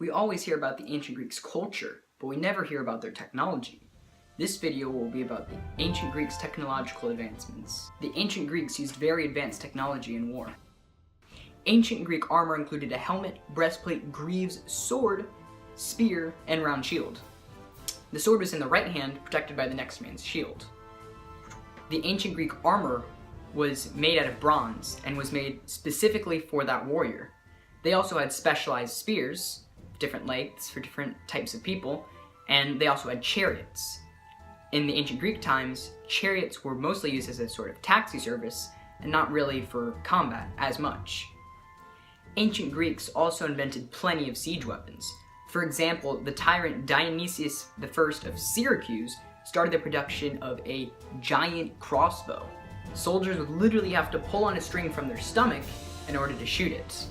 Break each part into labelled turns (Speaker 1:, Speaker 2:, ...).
Speaker 1: We always hear about the ancient Greeks' culture, but we never hear about their technology. This video will be about the ancient Greeks' technological advancements. The ancient Greeks used very advanced technology in war. Ancient Greek armor included a helmet, breastplate, greaves, sword, spear, and round shield. The sword was in the right hand, protected by the next man's shield. The ancient Greek armor was made out of bronze and was made specifically for that warrior. They also had specialized spears, different lengths for different types of people, and they also had chariots. In the ancient Greek times, chariots were mostly used as a sort of taxi service and not really for combat as much. Ancient Greeks also invented plenty of siege weapons. For example, the tyrant Dionysius I of Syracuse started the production of a giant crossbow. Soldiers would literally have to pull on a string from their stomach in order to shoot it.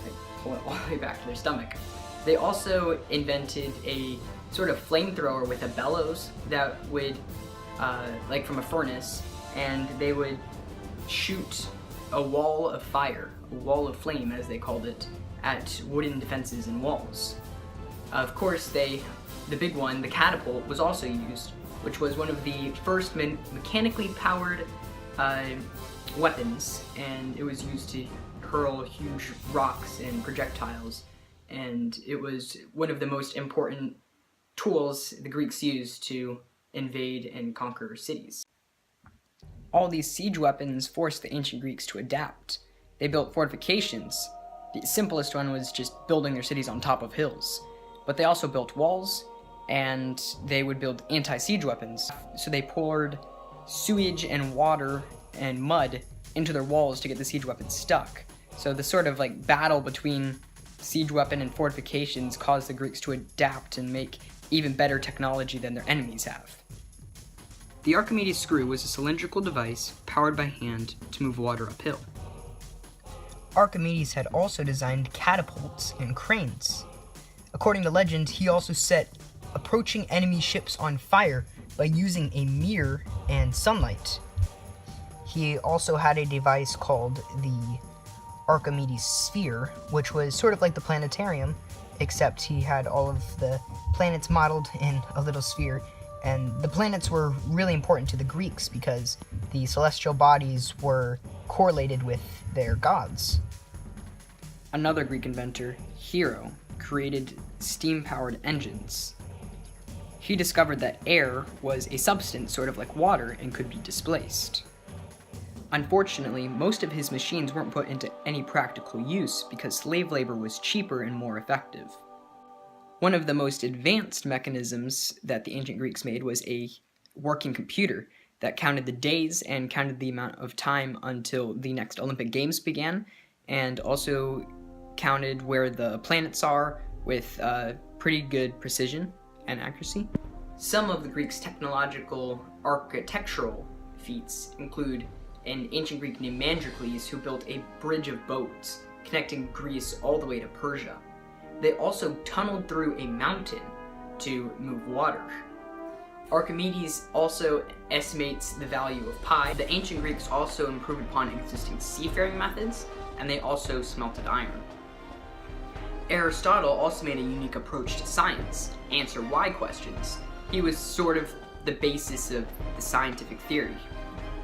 Speaker 1: Like, pull it all the way back to their stomach. They also invented a sort of flamethrower with a bellows that would, like from a furnace, and they would shoot a wall of fire, a wall of flame as they called it, at wooden defenses and walls. Of course, the big one, the catapult, was also used, which was one of the first mechanically powered weapons, and it was used to hurl huge rocks and projectiles, and it was one of the most important tools the Greeks used to invade and conquer cities. All these siege weapons forced the ancient Greeks to adapt. They built fortifications. The simplest one was just building their cities on top of hills. But they also built walls, and they would build anti-siege weapons. So they poured sewage and water and mud into their walls to get the siege weapons stuck. So the sort of like battle between siege weapon and fortifications caused the Greeks to adapt and make even better technology than their enemies have. The Archimedes screw was a cylindrical device powered by hand to move water uphill. Archimedes had also designed catapults and cranes. According to legend, he also set approaching enemy ships on fire by using a mirror and sunlight. He also had a device called the Archimedes sphere, which was sort of like the planetarium, except he had all of the planets modeled in a little sphere, and the planets were really important to the Greeks because the celestial bodies were correlated with their gods. Another Greek inventor, Hero, created steam-powered engines. He discovered that air was a substance sort of like water and could be displaced. Unfortunately, most of his machines weren't put into any practical use because slave labor was cheaper and more effective. One of the most advanced mechanisms that the ancient Greeks made was a working computer that counted the days and counted the amount of time until the next Olympic Games began, and also counted where the planets are with pretty good precision and accuracy. Some of the Greeks' technological architectural feats include an ancient Greek named Mandrocles who built a bridge of boats connecting Greece all the way to Persia. They also tunneled through a mountain to move water. Archimedes also estimates the value of pi. The ancient Greeks also improved upon existing seafaring methods, and they also smelted iron. Aristotle also made a unique approach to science, answer why questions. He was sort of the basis of the scientific theory.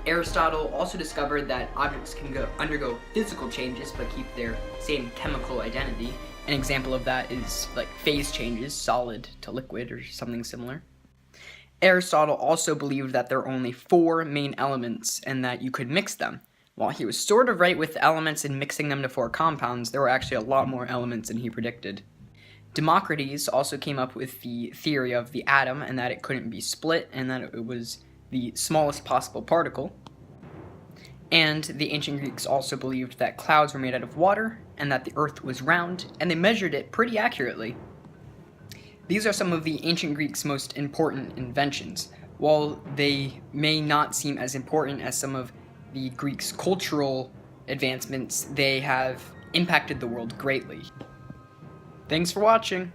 Speaker 1: Aristotle also discovered that objects can undergo physical changes but keep their same chemical identity. An example of that is like phase changes, solid to liquid or something similar. Aristotle also believed that there are only 4 main elements and that you could mix them. While he was sort of right with elements and mixing them to 4 compounds, there were actually a lot more elements than he predicted. Democritus also came up with the theory of the atom and that it couldn't be split and that it was the smallest possible particle. And the ancient Greeks also believed that clouds were made out of water and that the earth was round, and they measured it pretty accurately. These are some of the ancient Greeks' most important inventions. While they may not seem as important as some of the Greeks' cultural advancements, they have impacted the world greatly. Thanks for watching!